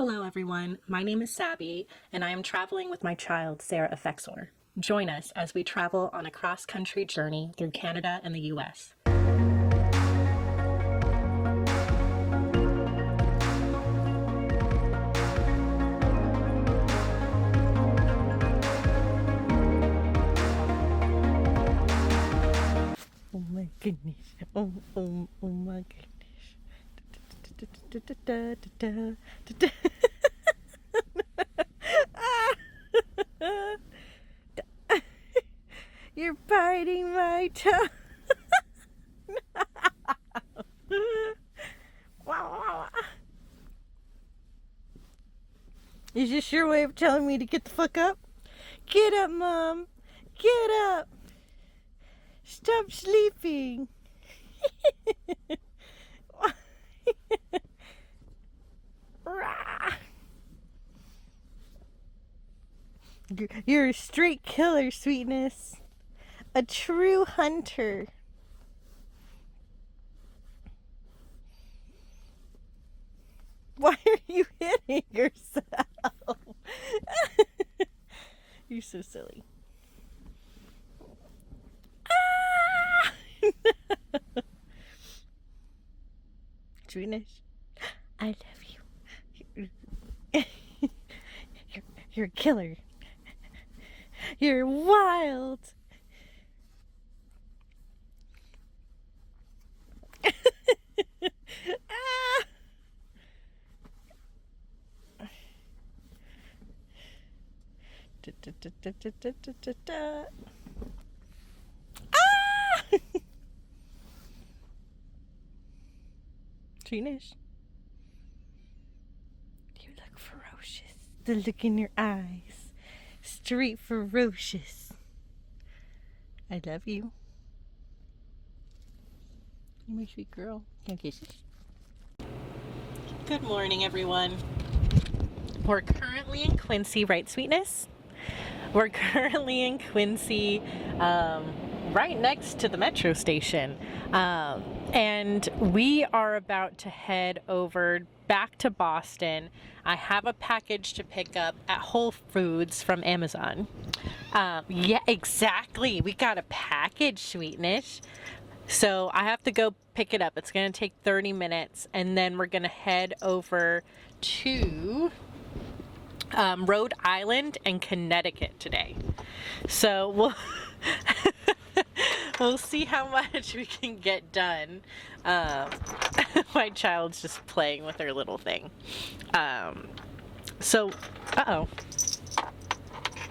Hello everyone, my name is Sabby, and I am traveling with my child, Sarah Effexor. Join us as we travel on a cross-country journey through Canada and the US. Oh my goodness, oh my goodness. You're biting my toe. Is this your way of telling me to get the fuck up? Get up, Mom. Get up. Stop sleeping. You're a straight killer, Sweetness. A true hunter. Why are you hitting yourself? You're so silly. Sweetness, I love you. You're a killer. You're wild. Sweetness, you look ferocious. The look in your eyes, straight ferocious. I love you. You're my sweet girl. Can I kiss you? Good morning everyone. We're currently in Quincy, right Sweetness? We're currently in Quincy, right next to the metro station. And we are about to head over back to Boston. I have a package to pick up at Whole Foods from Amazon. Yeah, exactly. We got a package, Sweetness. So I have to go pick it up. It's going to take 30 minutes, and then we're going to head over to Rhode Island and Connecticut today. So we'll see how much we can get done. My child's just playing with her little thing. Uh-oh.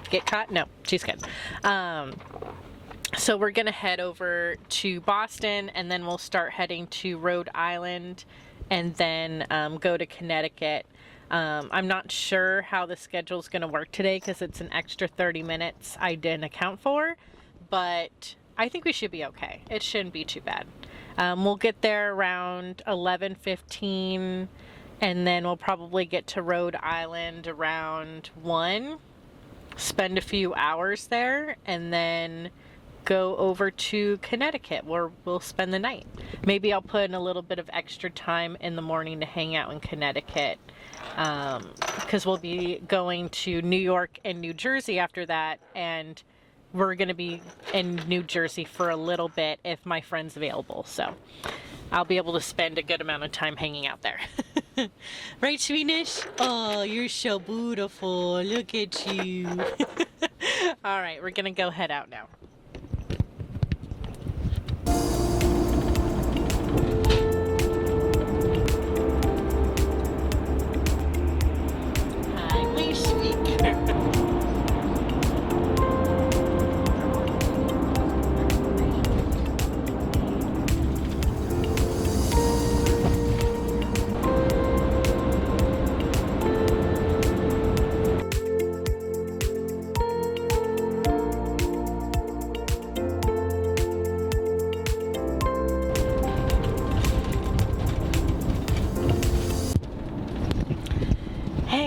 Get caught? No, she's good. So we're gonna head over to Boston, and then we'll start heading to Rhode Island, and then go to Connecticut. I'm not sure how the schedule's gonna work today because it's an extra 30 minutes I didn't account for, but I think we should be okay. It shouldn't be too bad. We'll get there around 11:15, and then we'll probably get to Rhode Island around 1, spend a few hours there, and then go over to Connecticut where we'll spend the night. Maybe I'll put in a little bit of extra time in the morning to hang out in Connecticut, because we'll be going to New York and New Jersey after that, and we're going to be in New Jersey for a little bit if my friend's available. So I'll be able to spend a good amount of time hanging out there. Right, Sweetness? Oh, you're so beautiful. Look at you. All right, we're going to go head out now. Hi, my sweet girl.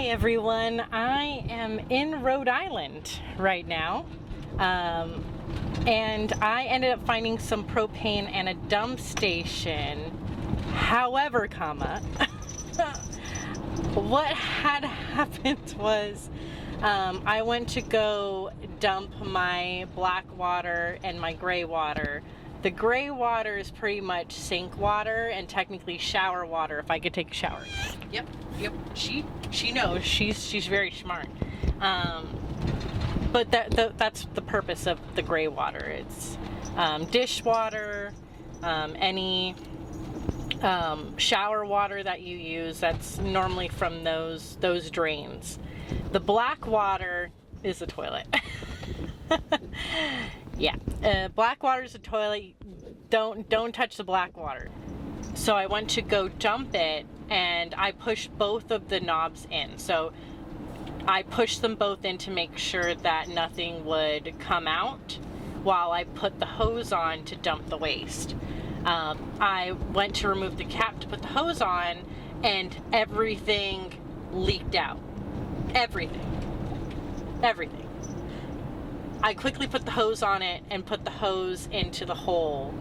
Everyone, I am in Rhode Island right now, and I ended up finding some propane and a dump station. However, what had happened was I went to go dump my black water and my gray water. The gray water is pretty much sink water and technically shower water if I could take a shower. Yep. She knows. She's very smart. But that's the purpose of the gray water. It's dishwater, any shower water that you use, that's normally from those drains. The black water is the toilet. Yeah, black water is a toilet. Don't touch the black water. So I went to go dump it, and I pushed both of the knobs in. So I pushed them both in to make sure that nothing would come out while I put the hose on to dump the waste. I went to remove the cap to put the hose on, and everything leaked out. Everything. I quickly put the hose on it and put the hose into the hole,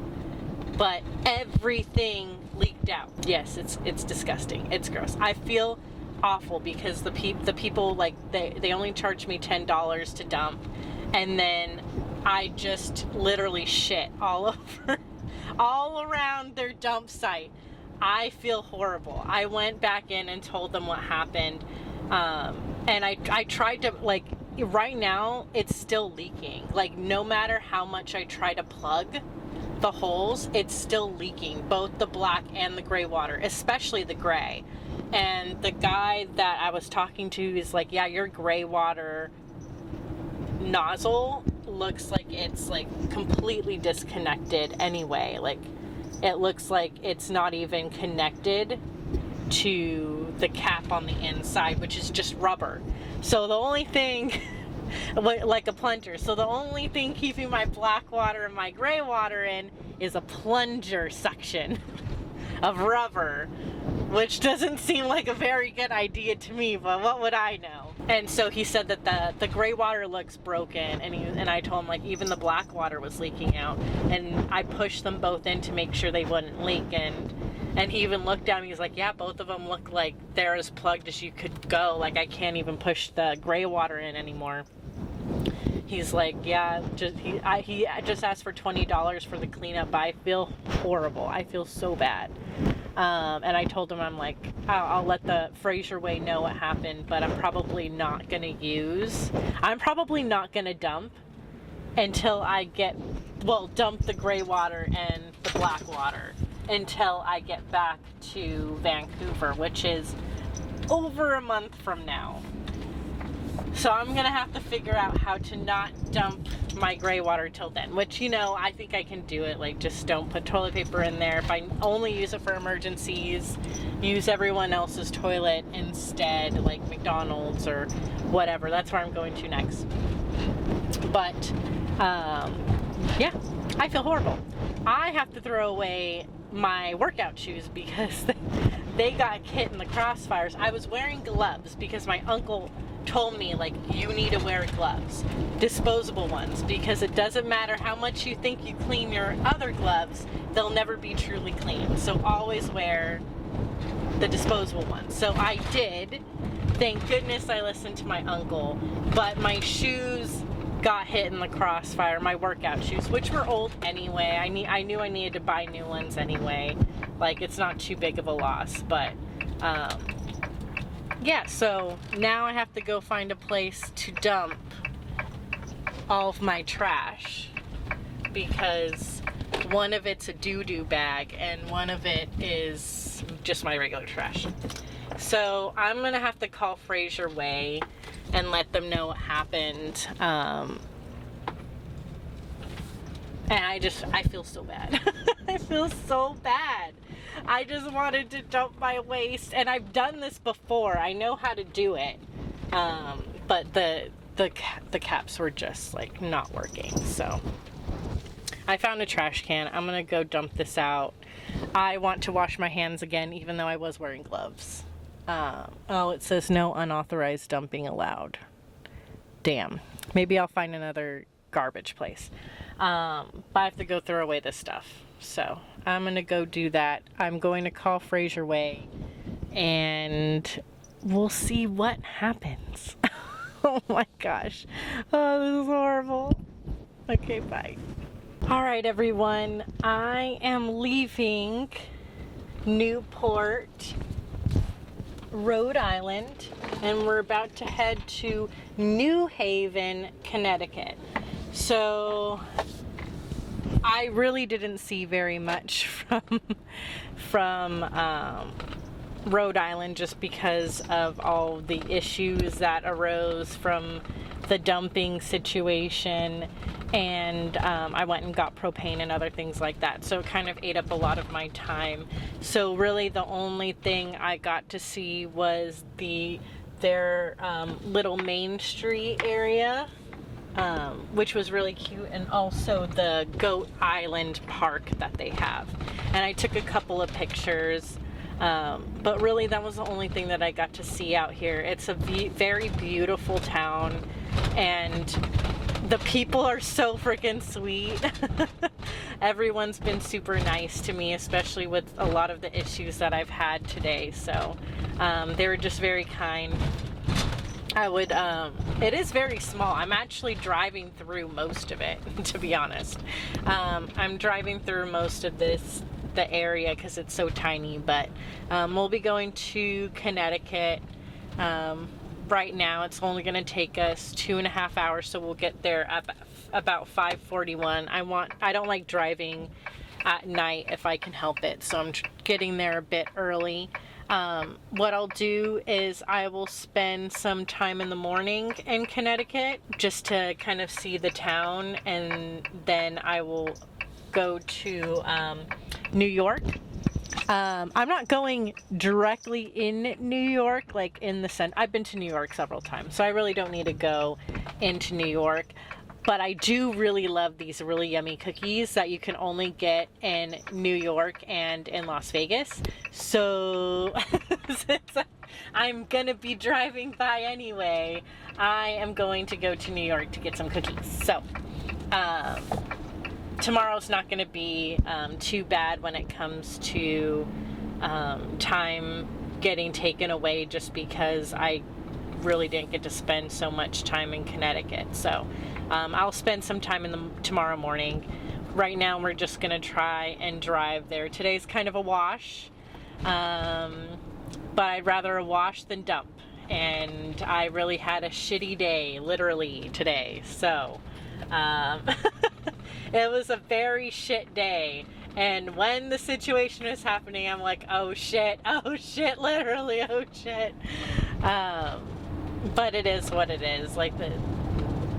but everything leaked out. Yes, it's disgusting. It's gross. I feel awful because the people, like, they only charged me $10 to dump, and then I just literally shit all over, all around their dump site. I feel horrible. I went back in and told them what happened, and I tried to, like, right now it's still leaking. Like, no matter how much I try to plug the holes, it's still leaking, both the black and the gray water, especially the gray. And the guy that I was talking to is like, yeah, your gray water nozzle looks like it's like completely disconnected anyway. Like, it looks like it's not even connected to the cap on the inside, which is just rubber. So the only thing, like a plunger, so the only thing keeping my black water and my gray water in is a plunger suction of rubber, which doesn't seem like a very good idea to me, but what would I know? And so he said that the gray water looks broken, and I told him, like, even the black water was leaking out, and I pushed them both in to make sure they wouldn't leak, and he even looked down and he's like, yeah, both of them look like they're as plugged as you could go. Like, I can't even push the gray water in anymore. He's like, yeah, he just asked for $20 for the cleanup, but I feel horrible. I feel so bad. And I told him, I'm like, I'll let the Fraser Way know what happened, but I'm probably not going to dump until I dump the gray water and the black water until I get back to Vancouver, which is over a month from now. So I'm going to have to figure out how to not dump my gray water till then, which, I think I can do it. Like, just don't put toilet paper in there. If I only use it for emergencies, use everyone else's toilet instead, like McDonald's or whatever. That's where I'm going to next. But, yeah, I feel horrible. I have to throw away my workout shoes because they got hit in the crossfires. I was wearing gloves because my uncle told me, like, you need to wear gloves, disposable ones, because it doesn't matter how much you think you clean your other gloves, they'll never be truly clean. So always wear the disposable ones. So I did. Thank goodness I listened to my uncle. But my shoes got hit in the crossfire, my workout shoes, which were old anyway. I knew I needed to buy new ones anyway. Like, it's not too big of a loss, but yeah, so now I have to go find a place to dump all of my trash, because one of it's a doo-doo bag and one of it is just my regular trash. So I'm gonna have to call Fraser Way and let them know what happened. And I feel so bad. I feel so bad. I just wanted to dump my waste, and I've done this before. I know how to do it. But the caps were just, like, not working. So I found a trash can. I'm gonna go dump this out. I want to wash my hands again, even though I was wearing gloves. It says no unauthorized dumping allowed. Damn. Maybe I'll find another garbage place. But I have to go throw away this stuff. So I'm going to go do that. I'm going to call Fraser Way and we'll see what happens. Oh my gosh. Oh, this is horrible. Okay, bye. All right, everyone. I am leaving Newport, Rhode Island, and we're about to head to New Haven, Connecticut. So I really didn't see very much from Rhode Island, just because of all the issues that arose from the dumping situation, and I went and got propane and other things like that, so it kind of ate up a lot of my time. So really the only thing I got to see was their little Main Street area, which was really cute, and also the Goat Island Park that they have, and I took a couple of pictures. But really that was the only thing that I got to see out here. It's a very beautiful town, and the people are so freaking sweet. Everyone's been super nice to me, especially with a lot of the issues that I've had today. So they were just very kind. It is very small. I'm actually driving through most of it, to be honest. I'm driving through most of the area because it's so tiny, but we'll be going to Connecticut. Right now it's only going to take us 2.5 hours, so we'll get there at about 5:41. I don't like driving at night if I can help it, so I'm getting there a bit early. What I'll do is I will spend some time in the morning in Connecticut just to kind of see the town, and then I will go to New York. I'm not going directly in New York, like in the center. I've been to New York several times, so I really don't need to go into New York. But I do really love these really yummy cookies that you can only get in New York and in Las Vegas. So since I'm gonna be driving by anyway, I am going to go to New York to get some cookies. So tomorrow's not going to be too bad when it comes to time getting taken away, just because I really didn't get to spend so much time in Connecticut. So I'll spend some time tomorrow morning. Right now we're just going to try and drive there. Today's kind of a wash, but I'd rather a wash than dump. And I really had a shitty day, literally, today. So it was a very shit day, and when the situation was happening, I'm like, oh shit, literally, oh shit. But it is what it is. Like,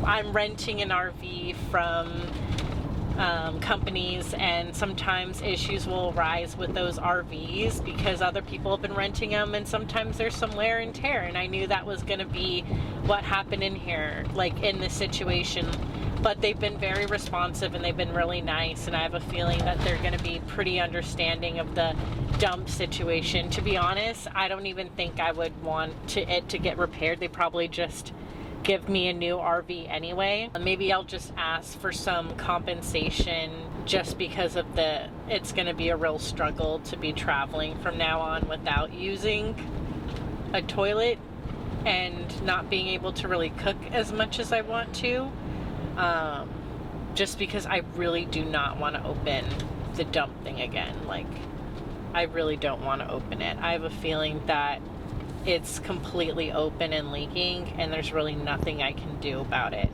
I'm renting an RV from companies, and sometimes issues will arise with those RVs because other people have been renting them, and sometimes there's some wear and tear, and I knew that was going to be what happened in here, like in this situation. But they've been very responsive, and they've been really nice, and I have a feeling that they're going to be pretty understanding of the dump situation. To be honest, I don't even think I would want it to get repaired. They probably just give me a new RV anyway. Maybe I'll just ask for some compensation, just because of it's going to be a real struggle to be traveling from now on without using a toilet and not being able to really cook as much as I want to. Just because I really do not want to open the dump thing again. Like, I really don't want to open it. I have a feeling that it's completely open and leaking, and there's really nothing I can do about it.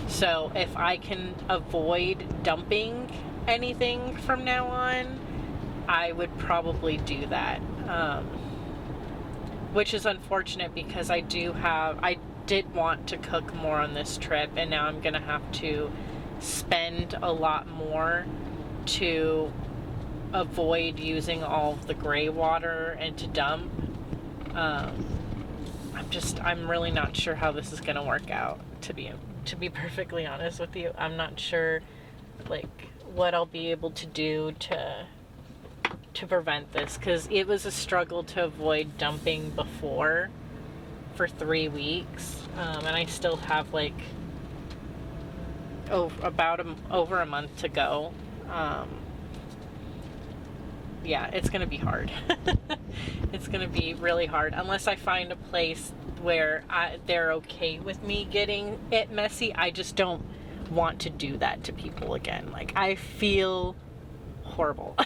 So if I can avoid dumping anything from now on, I would probably do that. Which is unfortunate, because I did want to cook more on this trip, and now I'm gonna have to spend a lot more to avoid using all of the gray water and to dump. I'm really not sure how this is gonna work out, to be perfectly honest with you. I'm not sure like what I'll be able to do to prevent this, because it was a struggle to avoid dumping before for 3 weeks, and I still have like over a month to go. yeah, it's gonna be hard. It's gonna be really hard unless I find a place where they're okay with me getting it messy. I just don't want to do that to people again. Like, I feel horrible.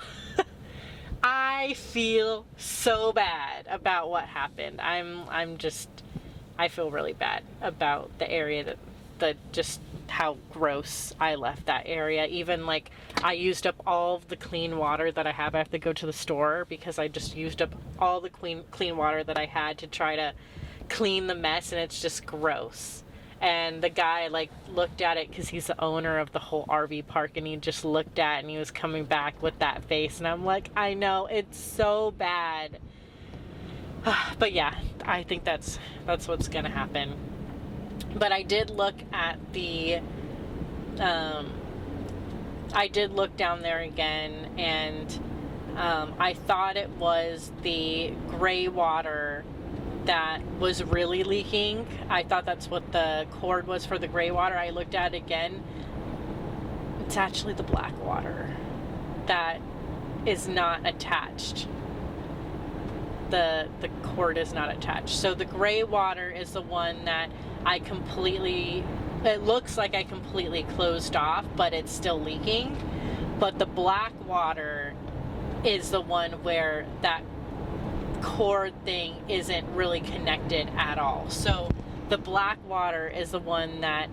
I feel so bad about what happened. I feel really bad about the area that just how gross I left that area. Even like I used up all of the clean water that I have. I have to go to the store because I just used up all the clean water that I had to try to clean the mess, and it's just gross. And the guy like looked at it because he's the owner of the whole RV park, and he just looked at it and he was coming back with that face, and I'm like, I know, it's so bad. But yeah, I think that's what's gonna happen. But I did look at the I did look down there again, and I thought it was the gray water that was really leaking. I thought that's what the cord was for the gray water. I looked at it again. It's actually the black water that is not attached. The cord is not attached. So the gray water is the one that it looks like I completely closed off, but it's still leaking. But the black water is the one where that cord thing isn't really connected at all. So the black water is the one that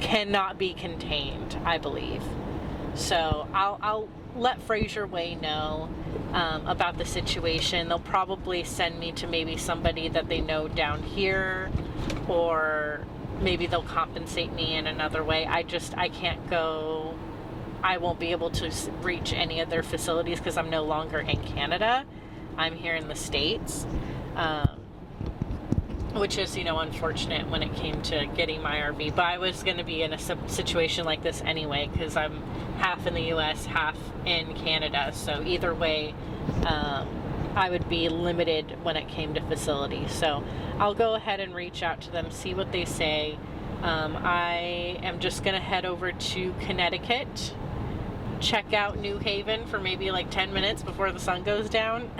cannot be contained, I believe. So I'll let Fraser Way know about the situation. They'll probably send me to maybe somebody that they know down here, or maybe they'll compensate me in another way. I can't go. I won't be able to reach any of their facilities because I'm no longer in Canada. I'm here in the States, which is, unfortunate when it came to getting my RV. But I was going to be in a situation like this anyway because I'm half in the U.S., half in Canada. So either way, I would be limited when it came to facilities. So I'll go ahead and reach out to them, see what they say. I am just going to head over to Connecticut, check out New Haven for maybe like 10 minutes before the sun goes down.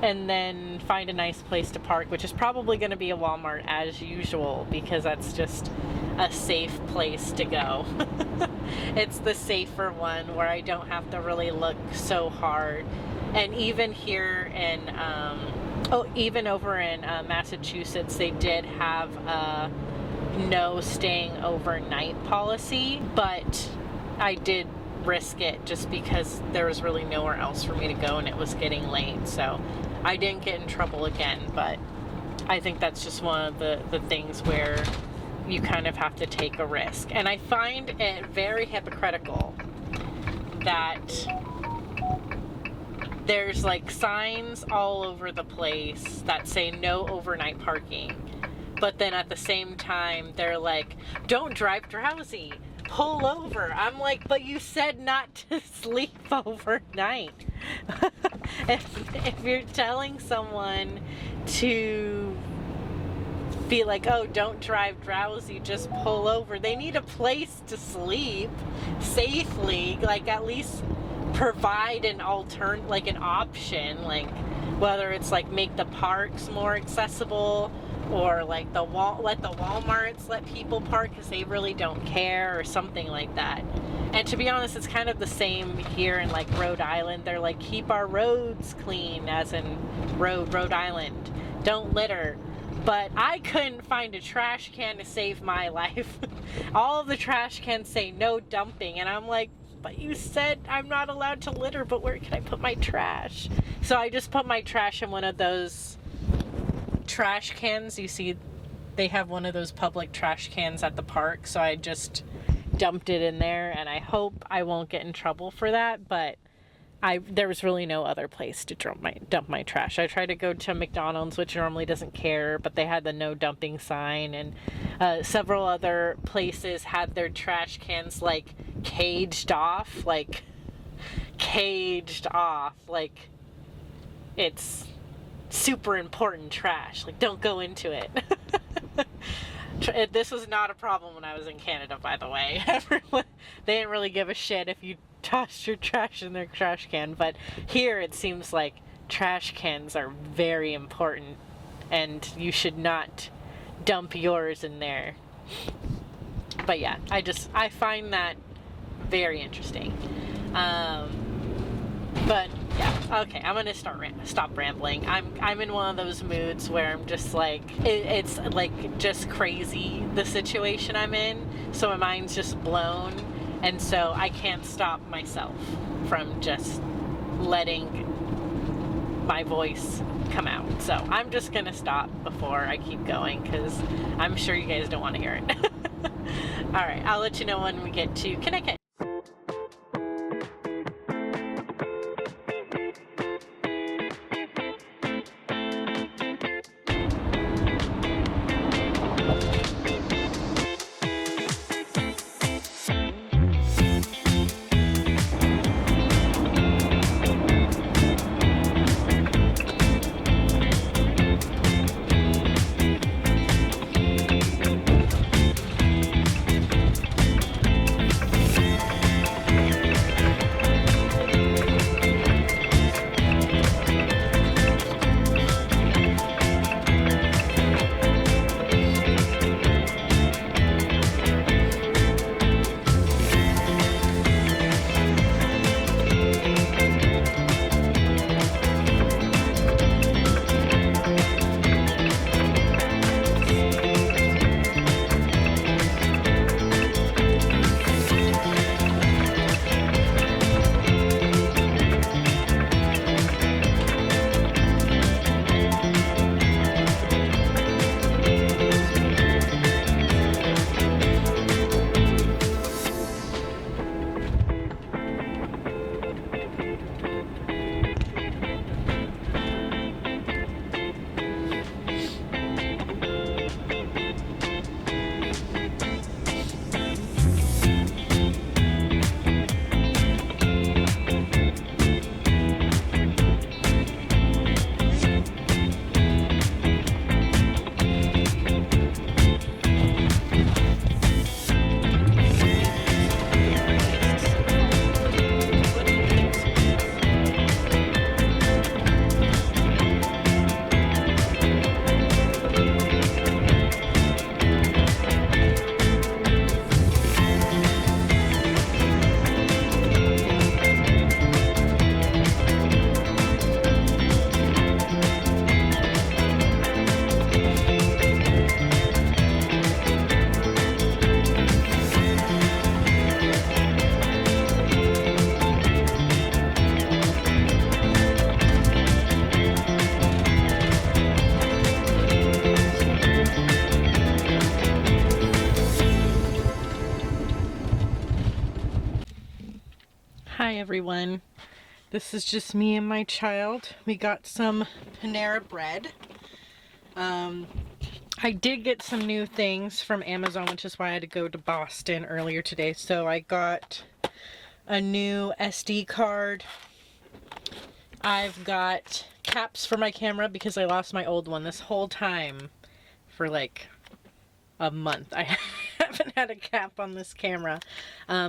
And then find a nice place to park, which is probably going to be a Walmart as usual, because that's just a safe place to go. It's the safer one where I don't have to really look so hard. And even here in, even over in Massachusetts, they did have a no staying overnight policy, but I did risk it just because there was really nowhere else for me to go and it was getting late. So I didn't get in trouble again, but I think that's just one of the things where you kind of have to take a risk. And I find it very hypocritical that there's like signs all over the place that say no overnight parking, but then at the same time they're like, don't drive drowsy, pull over. I'm like, but you said not to sleep overnight. If you're telling someone to be like, oh, don't drive drowsy, just pull over, they need a place to sleep safely. Like, at least provide an option, like whether it's like make the parks more accessible, or like let the Walmarts let people park because they really don't care, or something like that. And to be honest, it's kind of the same here in like Rhode Island. They're like, keep our roads clean, as in Rhode Island, don't litter. But I couldn't find a trash can to save my life. All of the trash cans say no dumping, and I'm like, but you said I'm not allowed to litter, but where can I put my trash? So I just put my trash in one of those trash cans. You see, they have one of those public trash cans at the park, so I just dumped it in there, and I hope I won't get in trouble for that, but there was really no other place to dump my trash. I tried to go to McDonald's, which normally doesn't care, but they had the no dumping sign, and several other places had their trash cans like caged off, like it's super important trash, like don't go into it. This was not a problem when I was in Canada, by the way. Everyone, they didn't really give a shit if you tossed your trash in their trash can, but here it seems like trash cans are very important and you should not dump yours in there. But yeah, I find that very interesting. But yeah, okay, I'm gonna stop rambling. I'm in one of those moods where I'm just like, it's like just crazy, the situation I'm in, so my mind's just blown, and so I can't stop myself from just letting my voice come out. So I'm just gonna stop before I keep going, because I'm sure you guys don't want to hear it. Alright, I'll let you know when we get to Connecticut. Hi everyone, this is just me and my child. We got some Panera bread. I did get some new things from Amazon, which is why I had to go to Boston earlier today. So I got a new SD card. I've got caps for my camera because I lost my old one this whole time for like a month. I haven't had a cap on this camera.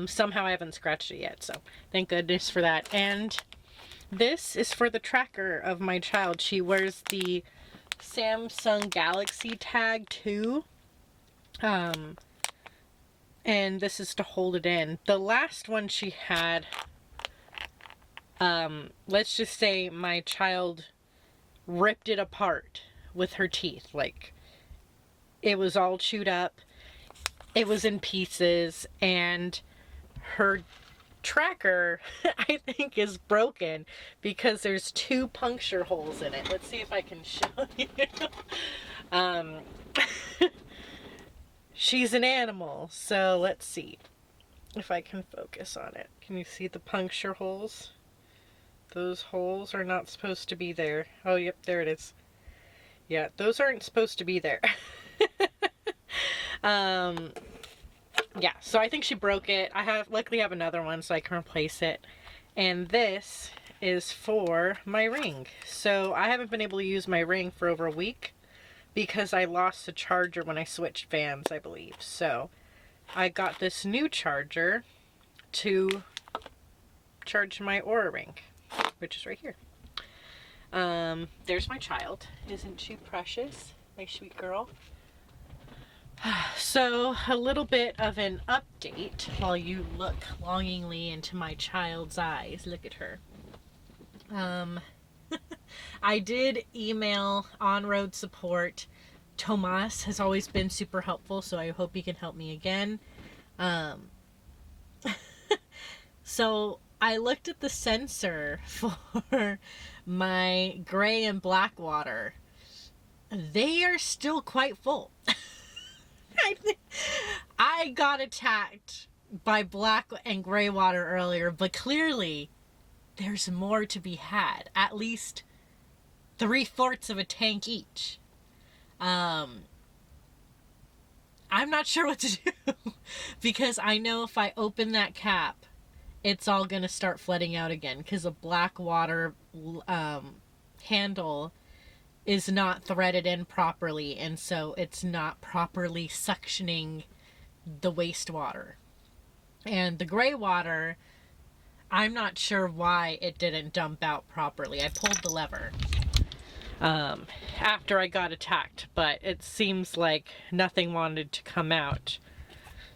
Somehow I haven't scratched it yet, so thank goodness for that. And this is for the tracker of my child. She wears the Samsung Galaxy Tag 2. And this is to hold it in. The last one she had, let's just say my child ripped it apart with her teeth. Like, it was all chewed up, it was in pieces, and her tracker, I think, is broken because there's 2 puncture holes in it. Let's see if I can show you. She's an animal, so let's see if I can focus on it. Can you see the puncture holes? Those holes are not supposed to be there. Oh, yep, there it is. Yeah, those aren't supposed to be there. Yeah, so I think she broke it. luckily have another one so I can replace it. And this is for my ring. So I haven't been able to use my ring for over a week because I lost the charger when I switched vans, I believe. So I got this new charger to charge my Aura ring, which is right here. There's my child. Isn't she precious? My sweet girl. So, a little bit of an update while you look longingly into my child's eyes. Look at her. I did email on-road support. Tomas has always been super helpful, so I hope he can help me again. So, I looked at the sensor for my gray and black water. They are still quite full. I got attacked by black and gray water earlier, but clearly there's more to be had. At least 3/4 of a tank each. I'm not sure what to do because I know if I open that cap, it's all gonna start flooding out again because the black water handle is not threaded in properly, and so it's not properly suctioning the wastewater. And the gray water, I'm not sure why it didn't dump out properly. I pulled the lever after I got attacked, but it seems like nothing wanted to come out.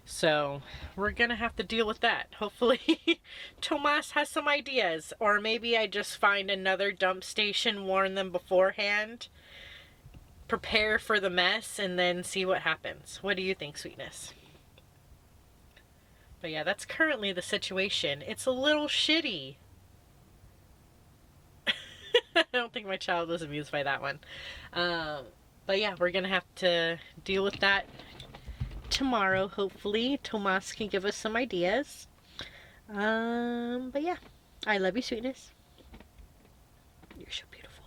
So we're gonna have to deal with that. Hopefully Tomas has some ideas, or maybe I just find another dump station, warn them beforehand, prepare for the mess, and then see what happens. What do you think, sweetness? But yeah, that's currently the situation. It's a little shitty. I don't think my child was amused by that one. But yeah, we're gonna have to deal with that tomorrow. Hopefully Tomas can give us some ideas. But yeah, I love you, sweetness. You're so beautiful.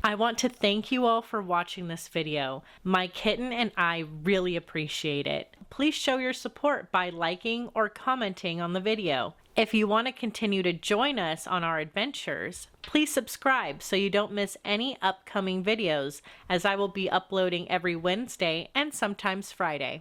I want to thank you all for watching this video. My kitten and I really appreciate it. Please show your support by liking or commenting on the video. If you want to continue to join us on our adventures, please subscribe so you don't miss any upcoming videos, as I will be uploading every Wednesday and sometimes Friday.